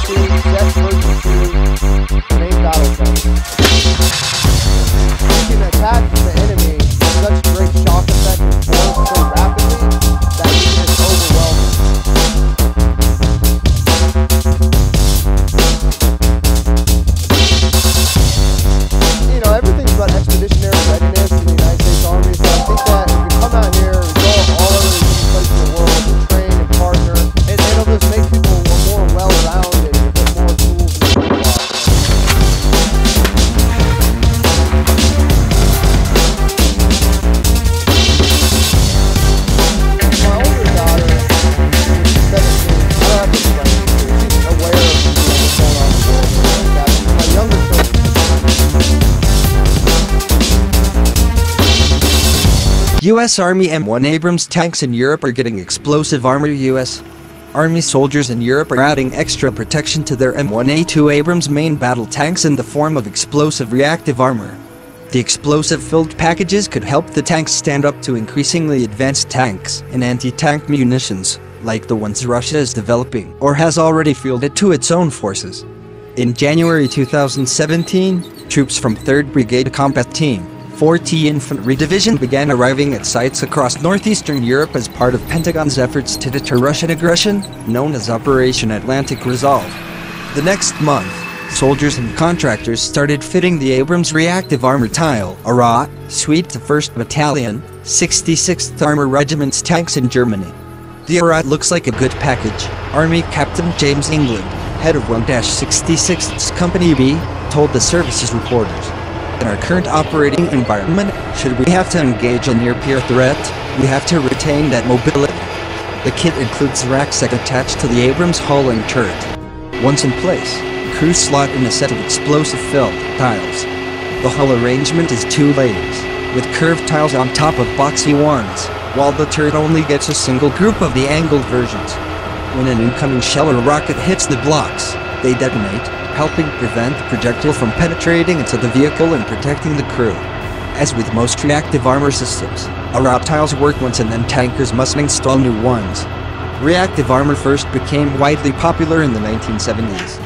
set versus 2, main battle tank. You can attack the enemy with such great shock effect and force so rapidly that you can just overwhelm them. You know, everything's about expeditionary readiness in the United States Army, so I think that if you come out here and go all over the different places in the world and train and partner, it'll just make people more well-rounded and put more tools in the toolbox. My older daughter, she's 17, I don't have to explain it to her. She's aware of what's going on in the world and like that. My younger children, U.S. Army M1 Abrams tanks in Europe are getting explosive armor. U.S. Army soldiers in Europe are adding extra protection to their M1A2 Abrams main battle tanks in the form of explosive reactive armor. The explosive-filled packages could help the tanks stand up to increasingly advanced tanks and anti-tank munitions, like the ones Russia is developing or has already fielded to its own forces. In January 2017, troops from 3rd Brigade Combat Team 4T Infantry Division began arriving at sites across northeastern Europe as part of Pentagon's efforts to deter Russian aggression, known as Operation Atlantic Resolve. The next month, soldiers and contractors started fitting the Abrams Reactive Armor Tile (ARA) suite to 1st Battalion, 66th Armor Regiment's tanks in Germany. The ARA looks like a good package, Army Captain James England, head of 1-66th Company B, told the service's reporters. In our current operating environment, should we have to engage a near-peer threat, we have to retain that mobility. The kit includes rucksack attached to the Abrams hull and turret. Once in place, crews slot in a set of explosive-filled tiles. The hull arrangement is 2 layers, with curved tiles on top of boxy ones, while the turret only gets a single group of the angled versions. When an incoming shell or rocket hits the blocks, they detonate, helping prevent the projectile from penetrating into the vehicle and protecting the crew. As with most reactive armor systems, ARA tiles work once and then tankers must install new ones. Reactive armor first became widely popular in the 1970s.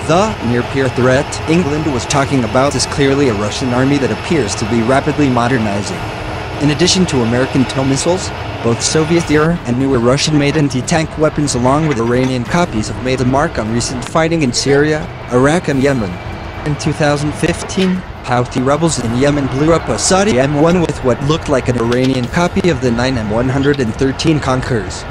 The near-peer threat England was talking about is clearly a Russian army that appears to be rapidly modernizing. In addition to American TOW missiles, both Soviet-era and newer Russian-made anti-tank weapons along with Iranian copies have made a mark on recent fighting in Syria, Iraq and Yemen. In 2015, Houthi rebels in Yemen blew up a Saudi M1 with what looked like an Iranian copy of the 9 M113 Conquerors.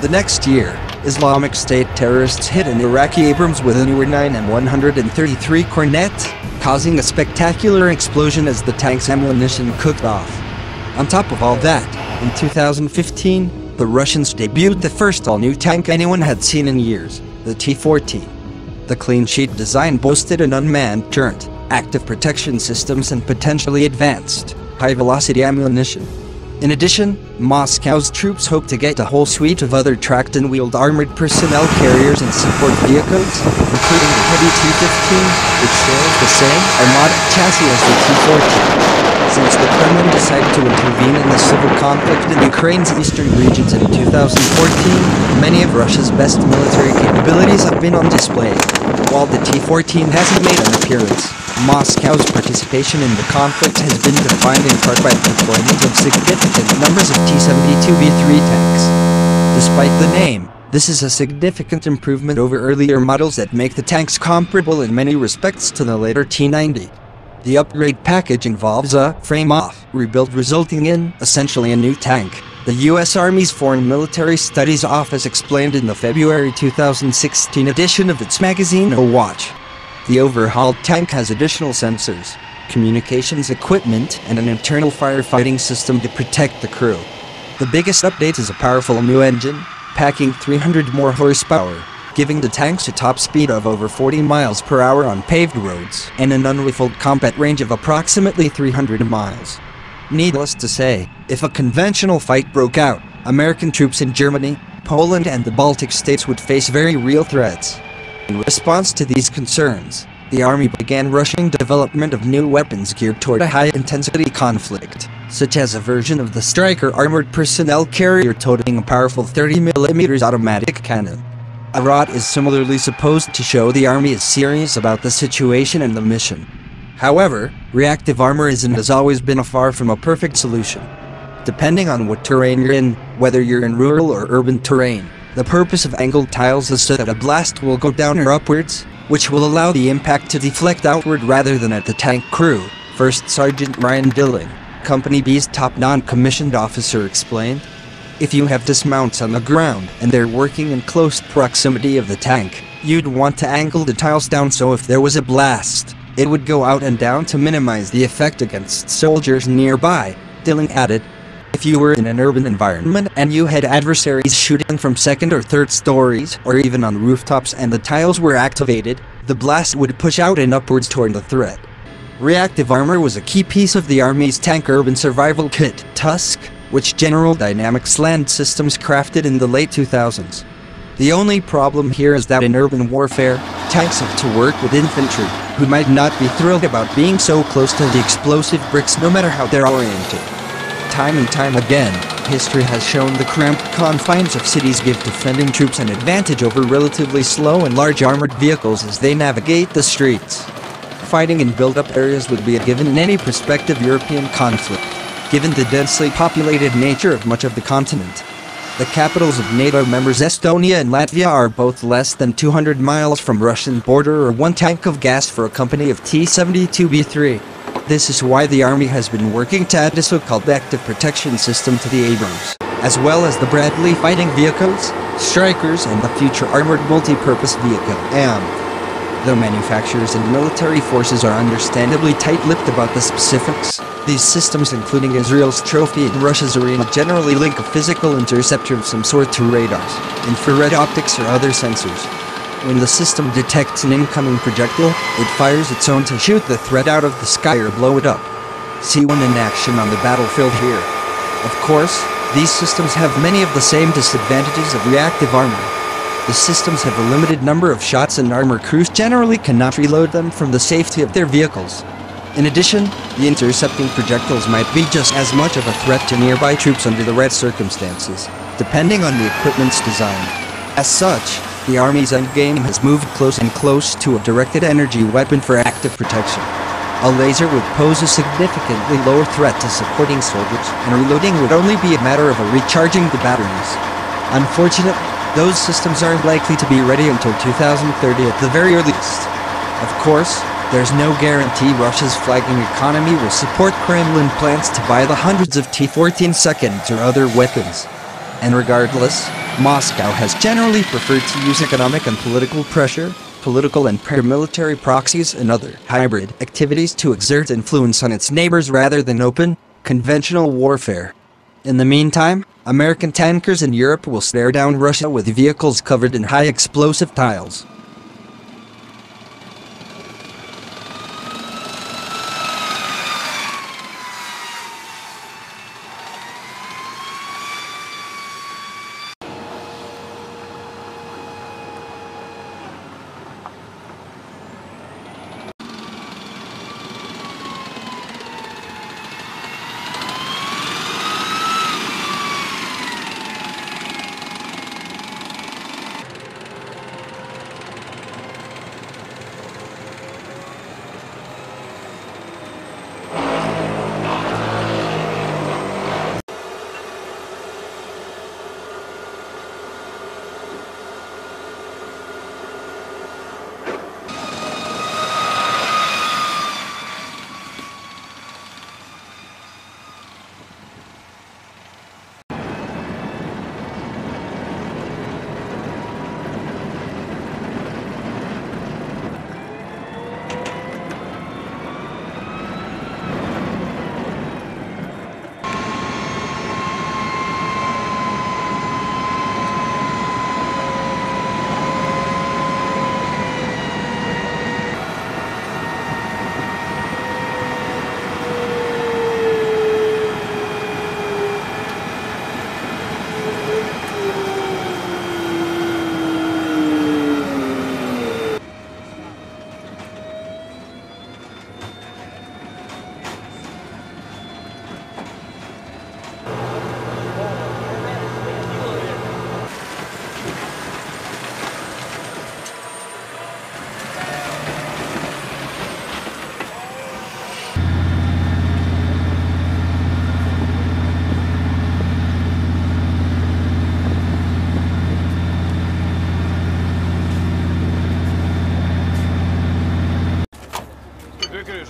The next year, Islamic State terrorists hit an Iraqi Abrams with a newer 9 M133 Cornet, causing a spectacular explosion as the tank's ammunition cooked off. On top of all that, in 2015, the Russians debuted the first all-new tank anyone had seen in years, the T-14. The clean-sheet design boasted an unmanned turret, active protection systems and potentially advanced, high-velocity ammunition. In addition, Moscow's troops hope to get a whole suite of other tracked and wheeled armored personnel carriers and support vehicles, including the heavy T-15, which shares the same armored chassis as the T-14. Since the Kremlin decided to intervene in the civil conflict in Ukraine's eastern regions in 2014, many of Russia's best military capabilities have been on display. While the T-14 hasn't made an appearance, Moscow's participation in the conflict has been defined in part by the deployment of significant numbers of T-72B3 tanks. Despite the name, this is a significant improvement over earlier models that make the tanks comparable in many respects to the later T-90. The upgrade package involves a frame-off rebuild resulting in, essentially, a new tank. The U.S. Army's Foreign Military Studies Office explained in the February 2016 edition of its magazine Watch. The overhauled tank has additional sensors, communications equipment, and an internal firefighting system to protect the crew. The biggest update is a powerful new engine, packing 300 more horsepower, giving the tanks a top speed of over 40 miles per hour on paved roads and an unriffled combat range of approximately 300 miles. Needless to say, if a conventional fight broke out, American troops in Germany, Poland and the Baltic states would face very real threats. In response to these concerns, the Army began rushing development of new weapons geared toward a high-intensity conflict, such as a version of the Stryker armored personnel carrier toting a powerful 30mm automatic cannon. A rod is similarly supposed to show the army is serious about the situation and the mission. However, reactive armor has always been far from a perfect solution. Depending on what terrain you're in, whether you're in rural or urban terrain, the purpose of angled tiles is so that a blast will go down or upwards, which will allow the impact to deflect outward rather than at the tank crew, First Sergeant Ryan Dilling, Company B's top non-commissioned officer, explained. If you have dismounts on the ground and they're working in close proximity of the tank, you'd want to angle the tiles down so if there was a blast, it would go out and down to minimize the effect against soldiers nearby, Dilling added. If you were in an urban environment and you had adversaries shooting from second or third stories or even on rooftops and the tiles were activated, the blast would push out and upwards toward the threat. Reactive armor was a key piece of the Army's tank urban survival kit, Tusk, which General Dynamics Land Systems crafted in the late 2000s. The only problem here is that in urban warfare, tanks have to work with infantry, who might not be thrilled about being so close to the explosive bricks no matter how they're oriented. Time and time again, history has shown the cramped confines of cities give defending troops an advantage over relatively slow and large armored vehicles as they navigate the streets. Fighting in build-up areas would be a given in any prospective European conflict, given the densely populated nature of much of the continent. The capitals of NATO members Estonia and Latvia are both less than 200 miles from Russian border or one tank of gas for a company of T-72B3. This is why the Army has been working to add a so-called active protection system to the Abrams, as well as the Bradley fighting vehicles, Strykers, and the future Armored Multi-Purpose Vehicle (AM). Though manufacturers and military forces are understandably tight-lipped about the specifics, these systems, including Israel's Trophy and Russia's Arena, generally link a physical interceptor of some sort to radars, infrared optics, or other sensors. When the system detects an incoming projectile, it fires its own to shoot the threat out of the sky or blow it up. See one in action on the battlefield here. Of course, these systems have many of the same disadvantages of reactive armor. The systems have a limited number of shots and armor crews generally cannot reload them from the safety of their vehicles. In addition, the intercepting projectiles might be just as much of a threat to nearby troops under the right circumstances, depending on the equipment's design. As such, the Army's endgame has moved close and close to a directed energy weapon for active protection. A laser would pose a significantly lower threat to supporting soldiers, and reloading would only be a matter of recharging the batteries. Unfortunately, those systems aren't likely to be ready until 2030 at the very earliest. Of course, there's no guarantee Russia's flagging economy will support Kremlin plans to buy the hundreds of T-14 seconds or other weapons. And regardless, Moscow has generally preferred to use economic and political pressure, political and paramilitary proxies, and other hybrid activities to exert influence on its neighbors rather than open, conventional warfare. In the meantime, American tankers in Europe will stare down Russia with vehicles covered in high explosive tiles.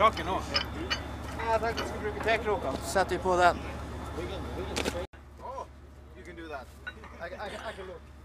taket nå? Jeg tenkte jeg skulle bruke tekroka. Så setter vi på den. Oh, you can do that. I can look.